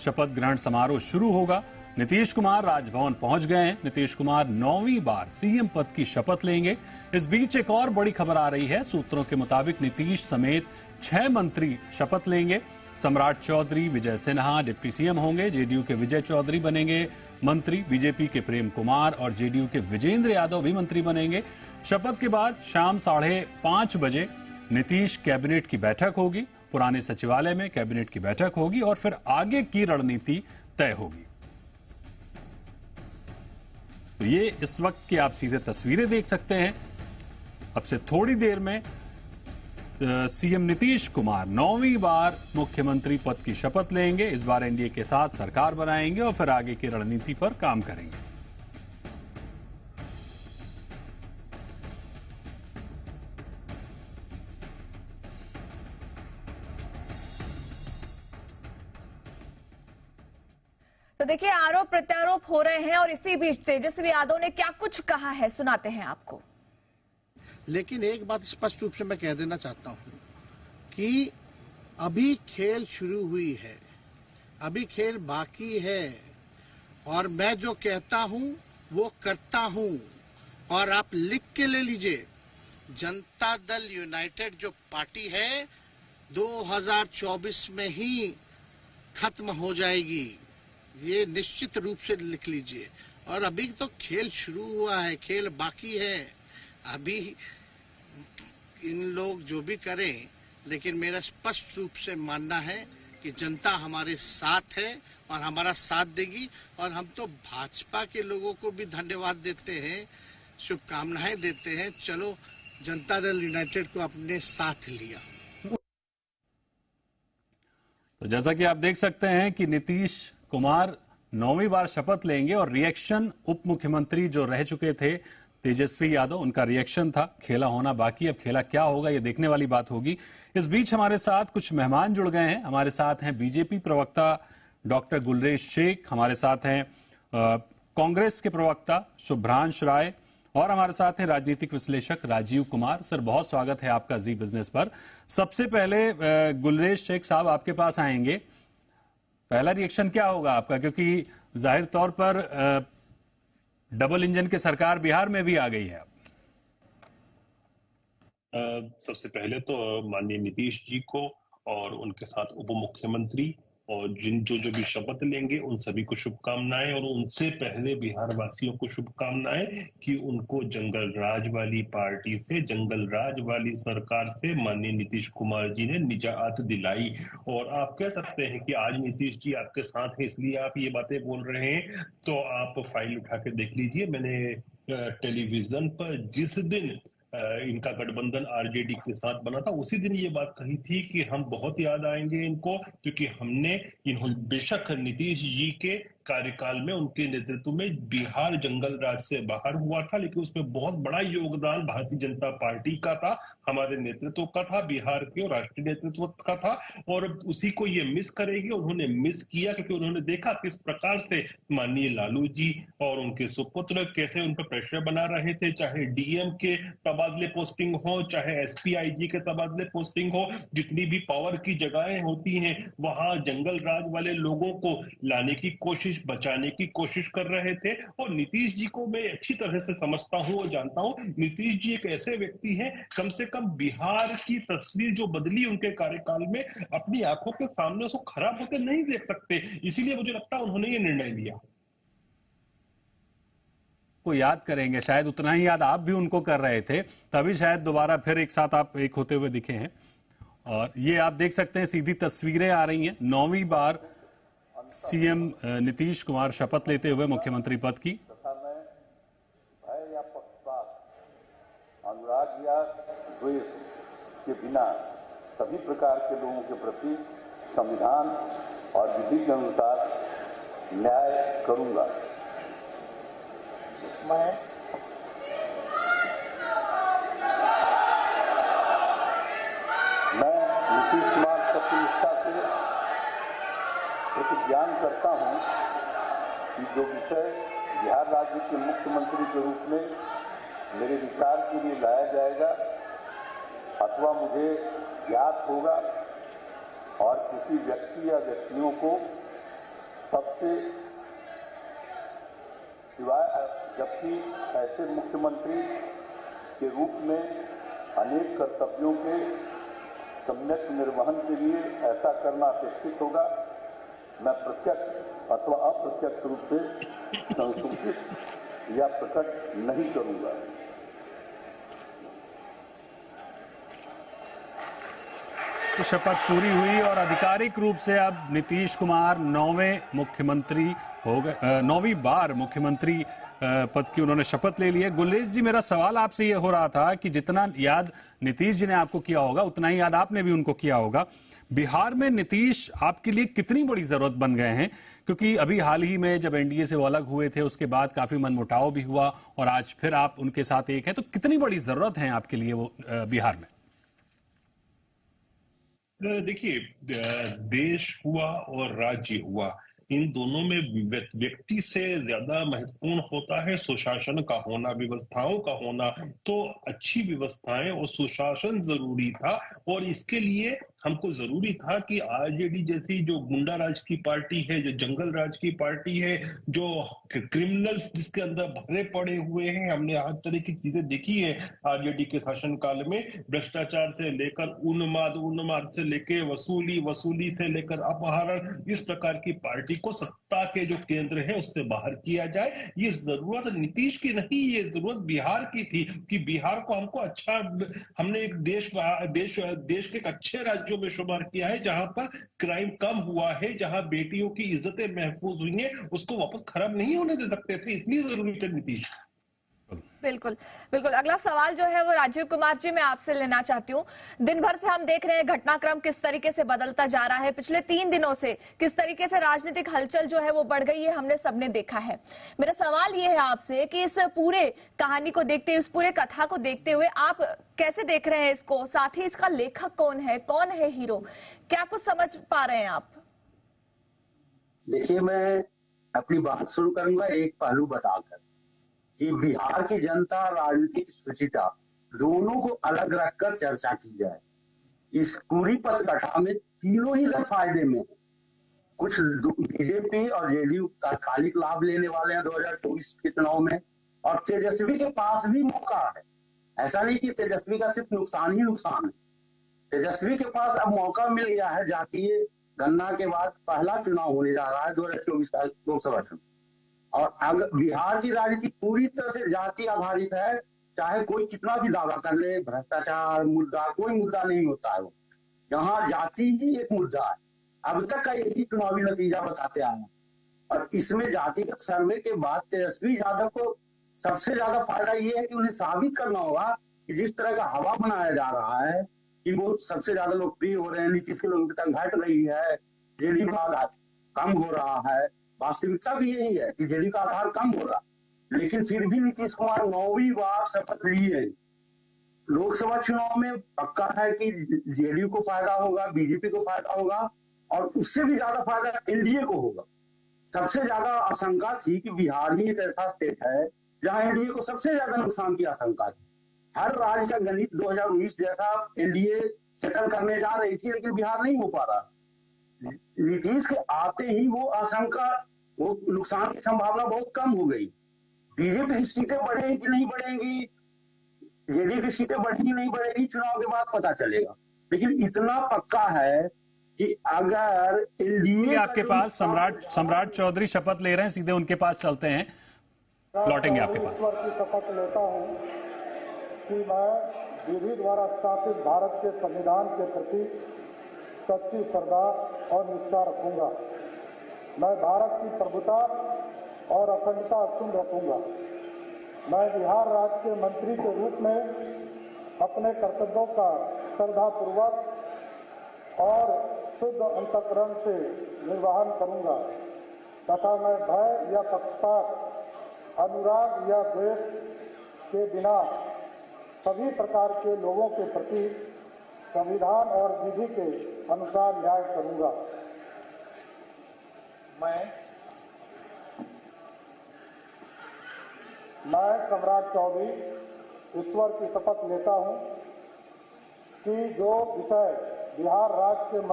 शपथ ग्रहण समारोह शुरू होगा। नीतीश कुमार राजभवन पहुंच गए हैं। नीतीश कुमार 9वीं बार सीएम पद की शपथ लेंगे। इस बीच एक और बड़ी खबर आ रही है। सूत्रों के मुताबिक नीतीश समेत 6 मंत्री शपथ लेंगे। सम्राट चौधरी, विजय सिन्हा डिप्टी सीएम होंगे। जेडीयू के विजय चौधरी बनेंगे मंत्री। बीजेपी के प्रेम कुमार और जेडीयू के विजेंद्र यादव भी मंत्री बनेंगे। शपथ के बाद शाम 5:30 बजे नीतीश कैबिनेट की बैठक होगी। पुराने सचिवालय में कैबिनेट की बैठक होगी और फिर आगे की रणनीति तय होगी। तो ये इस वक्त की आप सीधे तस्वीरें देख सकते हैं। अब से थोड़ी देर में सीएम नीतीश कुमार 9वीं बार मुख्यमंत्री पद की शपथ लेंगे। इस बार एनडीए के साथ सरकार बनाएंगे और फिर आगे की रणनीति पर काम करेंगे। तो देखिए, आरोप प्रत्यारोप हो रहे हैं और इसी बीच तेजस्वी यादव ने क्या कुछ कहा है, सुनाते हैं आपको। लेकिन एक बात स्पष्ट रूप से मैं कह देना चाहता हूं कि अभी खेल शुरू हुई है, अभी खेल बाकी है और मैं जो कहता हूं वो करता हूं। और आप लिख के ले लीजिए, जनता दल यूनाइटेड जो पार्टी है 2024 में ही खत्म हो जाएगी, ये निश्चित रूप से लिख लीजिए। और अभी तो खेल शुरू हुआ है, खेल बाकी है। अभी इन लोग जो भी करें, लेकिन मेरा स्पष्ट रूप से मानना है कि जनता हमारे साथ है और हमारा साथ देगी। और हम तो भाजपा के लोगों को भी धन्यवाद देते हैं, शुभकामनाएं देते हैं। चलो, जनता दल यूनाइटेड को अपने साथ लिया। तो जैसा कि आप देख सकते हैं कि नीतीश कुमार 9वीं बार शपथ लेंगे और रिएक्शन उप मुख्यमंत्री जो रह चुके थे तेजस्वी यादव, उनका रिएक्शन था। खेला होना बाकी, अब खेला क्या होगा ये देखने वाली बात होगी। इस बीच हमारे साथ कुछ मेहमान जुड़ गए हैं। हमारे साथ हैं बीजेपी प्रवक्ता डॉक्टर गुलरेज शेख, हमारे साथ हैं कांग्रेस के प्रवक्ता शुभ्रांश राय और हमारे साथ हैं राजनीतिक विश्लेषक राजीव कुमार। सर, बहुत स्वागत है आपका जी बिजनेस पर। सबसे पहले गुलरेज शेख साहब आपके पास आएंगे। पहला रिएक्शन क्या होगा आपका, क्योंकि जाहिर तौर पर डबल इंजन की सरकार बिहार में भी आ गई है। सबसे पहले तो माननीय नीतीश जी को और उनके साथ उप मुख्यमंत्री और जो भी शपथ लेंगे उन सभी को शुभकामनाएं। और उनसे पहले बिहार वासियों को शुभकामनाएं कि उनको जंगल राज वाली पार्टी से, जंगल राज वाली सरकार से माननीय नीतीश कुमार जी ने निजात दिलाई। और आप कह सकते हैं कि आज नीतीश जी आपके साथ हैं इसलिए आप ये बातें बोल रहे हैं। तो आप फाइल उठा के देख लीजिए, मैंने टेलीविजन पर जिस दिन इनका गठबंधन आरजेडी के साथ बना था उसी दिन ये बात कही थी कि हम बहुत याद आएंगे इनको, क्योंकि हमने बेशक नीतीश जी के कार्यकाल में उनके नेतृत्व में बिहार जंगल राज से बाहर हुआ था, लेकिन उसमें बहुत बड़ा योगदान भारतीय जनता पार्टी का था, हमारे नेतृत्व का था, बिहार के राष्ट्रीय नेतृत्व का था। और उसी को ये मिस करेगी। उन्होंने मिस किया क्योंकि उन्होंने देखा किस प्रकार से माननीय लालू जी और उनके सुपुत्र कैसे उन पर प्रेशर बना रहे थे, चाहे डीएम के तबादले पोस्टिंग हो, चाहे एसपीआईजी के तबादले पोस्टिंग हो, जितनी भी पावर की जगहें होती हैं वहां जंगल राज वाले लोगों को लाने की कोशिश, बचाने की कोशिश कर रहे थे। और नीतीश जी को मैं अच्छी तरह से समझता हूं और जानता हूं। नीतीश जी एक ऐसे व्यक्ति हैं, कम से कम बिहार की तस्वीर जो बदली उनके कार्यकाल में, अपनी आंखों के सामने उसको खराब होते नहीं देख सकते। इसीलिए मुझे लगता है उन्होंने ये निर्णय लिया। को याद करेंगे, शायद उतना ही याद आप भी उनको कर रहे थे, तभी शायद दोबारा फिर एक साथ आप एक होते हुए दिखे हैं। और ये आप देख सकते हैं सीधी तस्वीरें आ रही हैं 9वीं बार सीएम नीतीश कुमार शपथ लेते हुए मुख्यमंत्री पद की। भय या पक्षपात, अनुराग या द्वेष के बिना सभी प्रकार के लोगों के प्रति संविधान और विधि के अनुसार न्याय करूंगा। मैं नीतीश कुमार सत्यनिष्ठा से प्रतिज्ञान करता हूं कि जो विषय बिहार राज्य के मुख्यमंत्री के रूप में मेरे विचार के लिए लाया जाएगा अथवा मुझे ज्ञात होगा और किसी व्यक्ति या व्यक्तियों को सबसे सिवाय, जबकि ऐसे मुख्यमंत्री के रूप में अनेक कर्तव्यों के सम्यक निर्वहन के लिए ऐसा करना अपेक्षित होगा, मैं प्रत्यक्ष अथवा अप्रत्यक्ष रूप से संसूचित या प्रकट नहीं करूंगा। शपथ पूरी हुई और आधिकारिक रूप से अब नीतीश कुमार 9वीं बार मुख्यमंत्री पद की उन्होंने शपथ ले ली है। गुलेश जी, मेरा सवाल आपसे ये हो रहा था कि जितना याद नीतीश जी ने आपको किया होगा उतना ही याद आपने भी उनको किया होगा। बिहार में नीतीश आपके लिए कितनी बड़ी जरूरत बन गए हैं? क्योंकि अभी हाल ही में जब एनडीए से वो अलग हुए थे उसके बाद काफी मनमुटाव भी हुआ और आज फिर आप उनके साथ एक हैं, तो कितनी बड़ी जरूरत है आपके लिए वो बिहार में? देखिए, देश हुआ और राज्य हुआ, इन दोनों में व्यक्ति से ज्यादा महत्वपूर्ण होता है सुशासन का होना, व्यवस्थाओं का होना। तो अच्छी व्यवस्थाएं और सुशासन जरूरी था और इसके लिए हमको जरूरी था कि आरजेडी जैसी जो गुंडा राज की पार्टी है, जो जंगल राज की पार्टी है, जो क्रिमिनल्स जिसके अंदर भरे पड़े हुए हैं, हमने हर तरह की चीजें देखी है आरजेडी के शासनकाल में, भ्रष्टाचार से लेकर उन्माद से लेकर वसूली से लेकर अपहरण, इस प्रकार की पार्टी को सत्ता के जो केंद्र है उससे बाहर किया जाए। ये जरूरत नीतीश की नहीं, ये जरूरत बिहार की थी कि बिहार को हमको अच्छा, हमने एक देश के एक अच्छे राज्यों में शुमार किया है जहां पर क्राइम कम हुआ है, जहां बेटियों की इज्जतें महफूज हुई हैं, उसको वापस खराब नहीं होने दे सकते थे, इसलिए जरूरी थे नीतीश। बिल्कुल बिल्कुल। अगला सवाल जो है वो राजीव कुमार जी मैं आपसे लेना चाहती हूँ। दिन भर से हम देख रहे हैं घटनाक्रम किस तरीके से बदलता जा रहा है, पिछले 3 दिनों से किस तरीके से राजनीतिक हलचल जो है वो बढ़ गई है, हमने सबने देखा है। मेरा सवाल ये है आपसे कि इस पूरे कहानी को देखते हुए, इस पूरे कथा को देखते हुए आप कैसे देख रहे हैं इसको? साथ ही इसका लेखक कौन है हीरो? क्या कुछ समझ पा रहे हैं आप? देखिए, मैं अपनी बात शुरू करूंगा एक पहलू बताकर कि बिहार की जनता राजनीतिक सुचिता दोनों को अलग रखकर चर्चा की जाए। इस पूरी पथकथा में तीनों ही दल फायदे में है। कुछ बीजेपी और जेडीयू तात्कालिक लाभ लेने वाले हैं 2024 के चुनाव में, और तेजस्वी के पास भी मौका है। ऐसा नहीं कि तेजस्वी का सिर्फ नुकसान ही नुकसान है। तेजस्वी के पास अब मौका मिल गया है। जातीय गणना के बाद पहला चुनाव होने जा रहा है 2024 का लोकसभा चुनाव, और अगर बिहार की राजनीति पूरी तरह से जाति आधारित है, चाहे कोई कितना भी दावा कर ले, भ्रष्टाचार मुद्दा कोई मुद्दा नहीं होता है। यहाँ जाति ही एक मुद्दा है। अब तक का यही चुनावी नतीजा बताते आए हैं, और इसमें जातिगत सर्वे के बाद तेजस्वी यादव को सबसे ज्यादा फायदा ये है कि उन्हें साबित करना होगा कि जिस तरह का हवा बनाया जा रहा है कि वो सबसे ज्यादा लोकप्रिय हो रहे हैं, नीतीश की लोकप्रियता घट रही है, जेडीयू का आधार कम हो रहा है। वास्तविकता भी यही है कि जेडीयू का आधार कम हो रहा, लेकिन फिर भी नीतीश कुमार 9वीं बार शपथ लिए। लोकसभा चुनाव में पक्का है कि जेडीयू को फायदा होगा, बीजेपी को फायदा होगा, और उससे भी ज्यादा फायदा एनडीए को होगा। सबसे ज्यादा आशंका थी कि बिहार ही एक ऐसा स्टेट है जहां एनडीए को सबसे ज्यादा नुकसान की आशंका थी। हर राज्य का गणित 2019 जैसा एनडीए सेटल करने जा रही थी, लेकिन बिहार नहीं हो पा रहा। नीतीश के आते ही वो आशंका, वो नुकसान की संभावना बहुत कम हो गई। बीजेपी की सीटें बढ़ेंगी कि नहीं बढ़ेंगी, जेडीयू की सीटें बढ़ेंगी नहीं बढ़ेगी, चुनाव के बाद पता चलेगा। लेकिन इतना पक्का है कि अगर एनडीए आपके पास सम्राट चौधरी शपथ ले रहे हैं, सीधे उनके पास चलते हैं, लौटेंगे आपके पास। शपथ लेता हूं कि मैं विधि द्वारा स्थापित भारत के संविधान के प्रति सच्ची श्रद्धा और निष्ठा रखूंगा। मैं भारत की प्रभुता और अखंडता अक्षुण्ण रखूंगा। मैं बिहार राज्य के मंत्री के रूप में अपने कर्तव्यों का श्रद्धापूर्वक और शुद्ध अंतःकरण से निर्वहन करूंगा तथा मैं भय या पक्षपात, अनुराग या द्वेष के बिना सभी प्रकार के लोगों के प्रति संविधान और विधि के अनुसार न्याय करूंगा। मैं सम्राट चौधरी ईश्वर की शपथ लेता हूं कि जो विषय बिहार राज्य के